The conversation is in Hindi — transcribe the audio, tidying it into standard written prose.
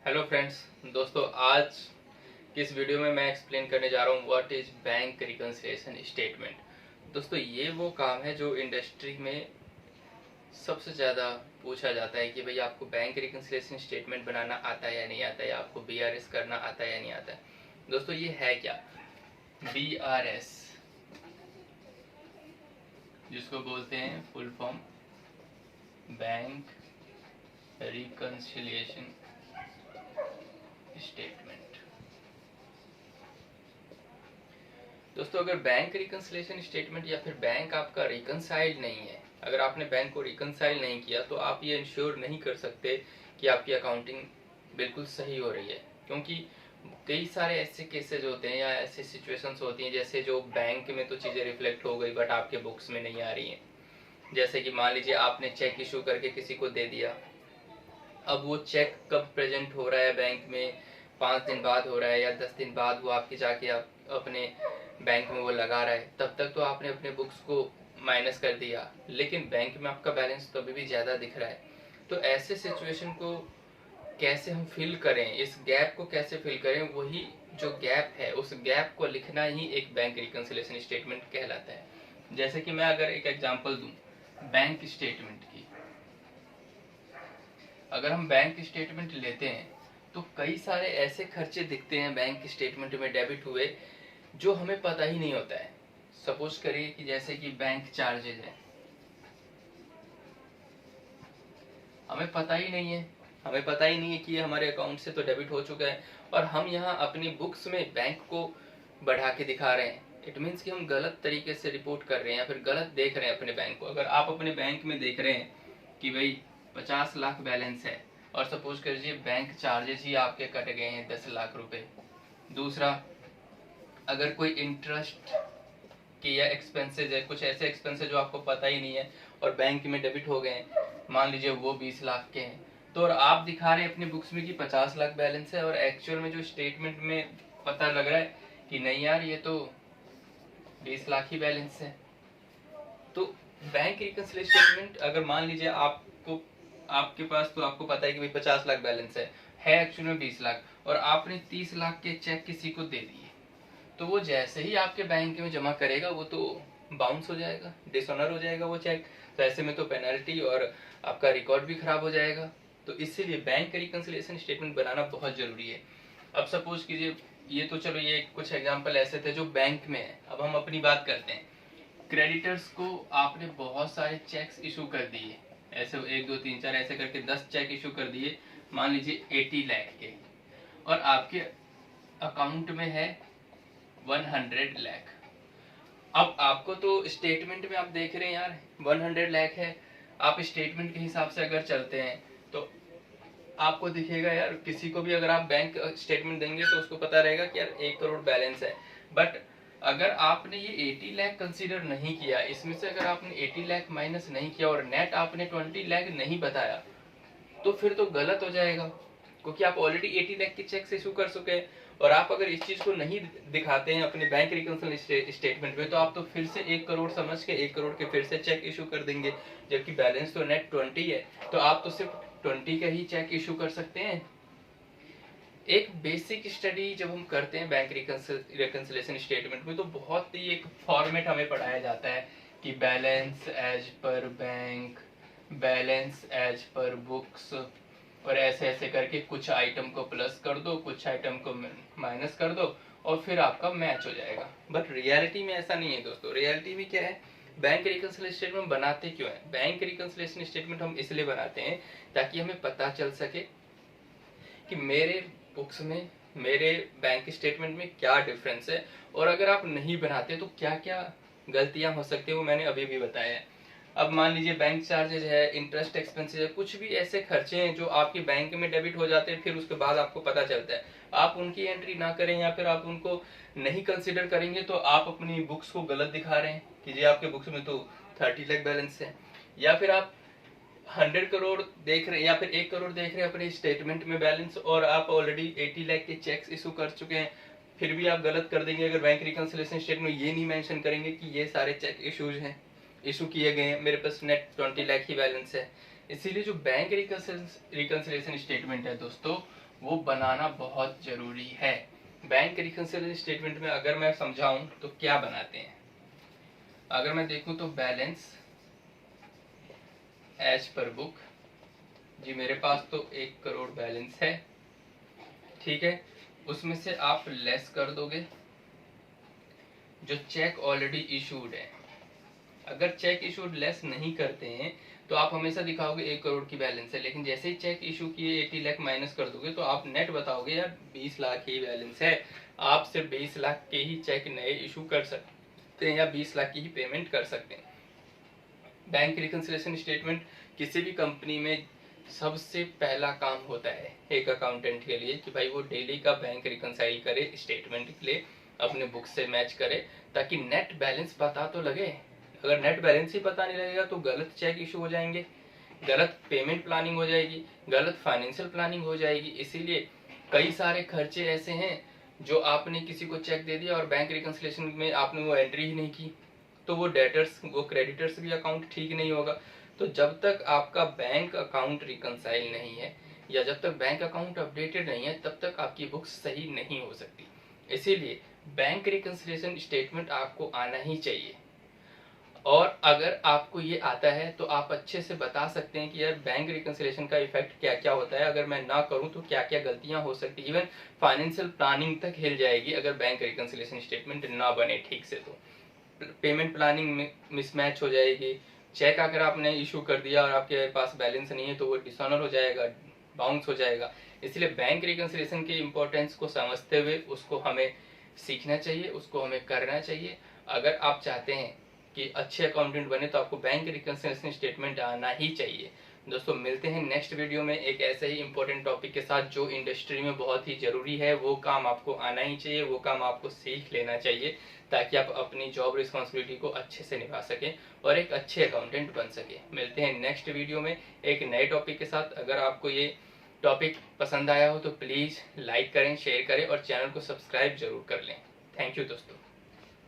Hello friends. दोस्तों, आज की इस वीडियो में मैं एक्सप्लेन करने जा रहा हूँ what is bank reconciliation statement. दोस्तों, ये वो काम है जो इंडस्ट्री में सबसे ज़्यादा पूछा जाता है कि भाई आपको बैंक रिकंसिलिएशन स्टेटमेंट बनाना आता है या नहीं आता है, या आपको बीआरएस करना आता है या नहीं आता है। दोस्तों, ये है क्या बीआरएस, जिसको बोलते हैं full form bank reconciliation statement. दोस्तों, अगर बैंक रिकंसिलिएशन स्टेटमेंट या फिर बैंक आपका रिकंसाइल नहीं है, अगर आपने बैंक को रिकंसाइल नहीं किया, तो आप ये इंश्योर नहीं कर सकते कि आपकी अकाउंटिंग बिल्कुल सही हो रही है। क्योंकि कई सारे ऐसे केसेज होते हैं या ऐसे सिचुएशंस होती हैं, जैसे जो बैंक में तो चीज़ें रिफ्लेक्ट हो गई बट आपके बुक्स में नहीं आ रही हैं। जैसे कि मान लीजिए आपने चेक इशू करके किसी को दे दिया, अब वो चेक कब प्रेजेंट हो रहा है बैंक में, 5 दिन बाद हो रहा है या 10 दिन बाद वो आपके जाके आप अपने बैंक में वो लगा रहा है, तब तक तो आपने अपने बुक्स को माइनस कर दिया, लेकिन बैंक में आपका बैलेंस तो अभी भी ज़्यादा दिख रहा है। तो ऐसे सिचुएशन को कैसे हम फिल करें, इस गैप को कैसे फिल करें, वही जो गैप है उस गैप को लिखना ही एक बैंक रिकंसिलिएशन स्टेटमेंट कहलाता है। जैसे कि मैं अगर एक एग्जांपल दूं बैंक स्टेटमेंट की, अगर हम बैंक स्टेटमेंट लेते हैं तो कई सारे ऐसे खर्चे दिखते हैं बैंक स्टेटमेंट में डेबिट हुए जो हमें पता ही नहीं होता है। सपोज करिए कि जैसे कि बैंक चार्जेज है, हमें पता ही नहीं है, हमें पता ही नहीं है कि ये हमारे अकाउंट से तो डेबिट हो चुका है, और हम यहाँ अपनी बुक्स में बैंक को बढ़ा के दिखा रहे हैं। इट मीन्स कि हम गलत तरीके से रिपोर्ट कर रहे हैं या फिर गलत देख रहे हैं अपने बैंक को। अगर आप अपने बैंक में देख रहे हैं कि भाई 50 लाख बैलेंस है, और सपोज करिए बैंक चार्जेस ही आपके कट गए हैं 10 लाख रुपए। दूसरा, अगर कोई इंटरेस्ट कि या एक्सपेंसेस है, कुछ ऐसे एक्सपेंसेस जो आपको पता ही नहीं है और बैंक में डेबिट हो गए हैं, मान लीजिए वो 20 लाख के हैं, तो और आप दिखा रहे हैं अपने बुक्स में कि 50 लाख बैलेंस है, और एक्चुअल में जो स्टेटमेंट में पता लग रहा है कि नहीं यार, ये तो 20 लाख ही बैलेंस है। तो बैंक रिकंसिलिएशन स्टेटमेंट, अगर मान लीजिए आपको, आपके पास तो आपको पता है कि भाई 50 लाख बैलेंस है एक्चुअल में 20 लाख, और आपने 30 लाख के चेक किसी को दे दिए, तो वो जैसे ही आपके बैंक में जमा करेगा वो तो बाउंस हो जाएगा, डिसऑनर हो जाएगा वो चेक। तो ऐसे में तो पेनल्टी और आपका रिकॉर्ड भी खराब हो जाएगा। तो इसीलिए बैंक रिकंसिलिएशन स्टेटमेंट बनाना बहुत जरूरी है। अब सपोज कीजिए, ये तो चलो ये कुछ एग्जांपल ऐसे थे जो बैंक में है। अब हम अपनी बात करते हैं, क्रेडिटर्स को आपने बहुत सारे चेक्स इशू कर दिए, ऐसे 1 2 3 4 ऐसे करके 10 चेक इशू कर दिए, मान लीजिए 80 लाख के, और आपके अकाउंट में है 100 लाख। अब आपको तो स्टेटमेंट में आप देख रहे हैं यार 100 लाख है, आप स्टेटमेंट के हिसाब से अगर चलते हैं तो आपको दिखेगा यार, किसी को भी अगर आप बैंक स्टेटमेंट देंगे तो उसको पता रहेगा कि यार 1 करोड़ बैलेंस है। बट अगर आपने ये 80 लाख कंसीडर नहीं किया, इसमें से अगर आपने 80 लाख माइनस नहीं किया और नेट आपने 20 लाख नहीं बताया, तो फिर तो गलत हो जाएगा, क्योंकि आप ऑलरेडी 80 लाख के चेक इशू कर चुके हैं। और आप अगर इस चीज को नहीं दिखाते हैं अपने बैंक रिकंसिलिएशन स्टेटमेंट में, तो आप तो फिर से 1 करोड़ समझ के 1 करोड़ के फिर से चेक इशू कर देंगे, जबकि बैलेंस तो नेट 20 है, तो आप तो सिर्फ 20 का ही चेक इशू कर सकते हैं। एक बेसिक स्टडी जब हम करते हैं बैंक रिकंसिलिएशन स्टेटमेंट में, तो बहुत ही एक फॉर्मेट हमें पढ़ाया जाता है कि balance as per bank, balance as per books, और ऐसे ऐसे करके कुछ आइटम को प्लस कर दो, कुछ आइटम को माइनस कर दो, और फिर आपका मैच हो जाएगा। बट रियलिटी में ऐसा नहीं है दोस्तों। रियलिटी में क्या है, बैंक रिकंसिलिएशन स्टेटमेंट बनाते क्यों है? बैंक रिकंसिलिएशन स्टेटमेंट हम इसलिए बनाते हैं ताकि हमें पता चल सके कि मेरे बुक्स में, मेरे बैंक स्टेटमेंट में क्या डिफरेंस है, और अगर आप नहीं बनाते तो क्या क्या गलतियां हो सकती है, वो मैंने अभी भी बताया है। अब मान लीजिए बैंक चार्जेज है, इंटरेस्ट एक्सपेंसेस है, कुछ भी ऐसे खर्चे हैं जो आपके बैंक में डेबिट हो जाते हैं, फिर उसके बाद आपको पता चलता है, आप उनकी एंट्री ना करें या फिर आप उनको नहीं कंसिडर करेंगे, तो आप अपनी बुक्स को गलत दिखा रहे हैं कि जी आपके बुक्स में तो 30 लाख बैलेंस है। या फिर आप 100 करोड़ देख रहे हैं या फिर 1 करोड़ देख रहे हैं अपने स्टेटमेंट में बैलेंस, और आप ऑलरेडी 80 लाख के चेक्स इशू कर चुके हैं, फिर भी आप गलत कर देंगे अगर बैंक रिकंसिलिएशन स्टेटमेंट में ये नहीं मेंशन करेंगे कि ये सारे चेक इशूज हैं, इशू किए गए हैं, मेरे पास नेट 20 लाख ही बैलेंस है। इसीलिए जो बैंक रिकंसिलिएशन स्टेटमेंट है दोस्तों, वो बनाना बहुत जरूरी है। बैंक रिकंसिलिएशन स्टेटमेंट में अगर मैं समझाऊं तो क्या बनाते हैं, अगर मैं देखूं तो बैलेंस एज पर बुक, जी मेरे पास तो 1 करोड़ बैलेंस है, ठीक है। उसमें से आप लेस कर दोगे जो चेक ऑलरेडी इशूड है। अगर चेक इशूड लेस नहीं करते हैं तो आप हमेशा दिखाओगे 1 करोड़ की बैलेंस है, लेकिन जैसे ही चेक इशू किए 80 लाख माइनस कर दोगे तो आप नेट बताओगे यार 20 लाख ही बैलेंस है। आप सिर्फ 20 लाख के ही चेक नए इशू कर सकते हैं या 20 लाख की ही पेमेंट कर सकते हैं। बैंक रिकंसिलिएशन स्टेटमेंट किसी भी कंपनी में सबसे पहला काम होता है एक अकाउंटेंट के लिए कि भाई वो डेली का बैंक रिकंसाइल करे, स्टेटमेंट के लिए अपने बुक से मैच करे, ताकि नेट बैलेंस पता तो लगे। अगर नेट बैलेंस ही पता नहीं लगेगा तो गलत चेक इशू हो जाएंगे, गलत पेमेंट प्लानिंग हो जाएगी, गलत फाइनेंशियल प्लानिंग हो जाएगी। इसीलिए कई सारे खर्चे ऐसे हैं जो आपने किसी को चेक दे दिया और बैंक रिकंसिलिएशन में आपने वो एंट्री ही नहीं की, तो वो डेटर्स वो क्रेडिटर्स भी अकाउंट ठीक नहीं होगा। तो जब तक आपका बैंक अकाउंट रिकंसाइल नहीं है या जब तक बैंक अकाउंट अपडेटेड नहीं है तब तक आपकी बुक्स सही नहीं हो सकती। इसीलिए बैंक रिकंसिलिएशन स्टेटमेंट आपको आना ही चाहिए। और अगर आपको ये आता है तो आप अच्छे से बता सकते हैं कि यार बैंक रिकंसिलिएशन का इफेक्ट क्या क्या होता है, अगर मैं ना करूं तो क्या क्या गलतियां हो सकती है। इवन फाइनेंशियल प्लानिंग तक हिल जाएगी अगर बैंक रिकंसिलिएशन स्टेटमेंट ना बने ठीक से। तो पेमेंट प्लानिंग में मिसमैच हो जाएगी, चेक अगर आपने इशू कर दिया और आपके पास बैलेंस नहीं है तो वो डिसऑनर हो जाएगा, बाउंस हो जाएगा। इसलिए बैंक रिकंसिलिएशन के इम्पोर्टेंस को समझते हुए उसको हमें सीखना चाहिए, उसको हमें करना चाहिए। अगर आप चाहते हैं कि अच्छे अकाउंटेंट बने तो आपको बैंक रिकंसिलिएशन स्टेटमेंट आना ही चाहिए। दोस्तों मिलते हैं नेक्स्ट वीडियो में एक ऐसे ही इंपॉर्टेंट टॉपिक के साथ जो इंडस्ट्री में बहुत ही जरूरी है। वो काम आपको आना ही चाहिए, वो काम आपको सीख लेना चाहिए ताकि आप अपनी जॉब रिस्पॉन्सिबिलिटी को अच्छे से निभा सकें और एक अच्छे अकाउंटेंट बन सकें। मिलते हैं नेक्स्ट वीडियो में एक नए टॉपिक के साथ। अगर आपको ये टॉपिक पसंद आया हो तो प्लीज़ लाइक करें, शेयर करें और चैनल को सब्सक्राइब जरूर कर लें। थैंक यू दोस्तों।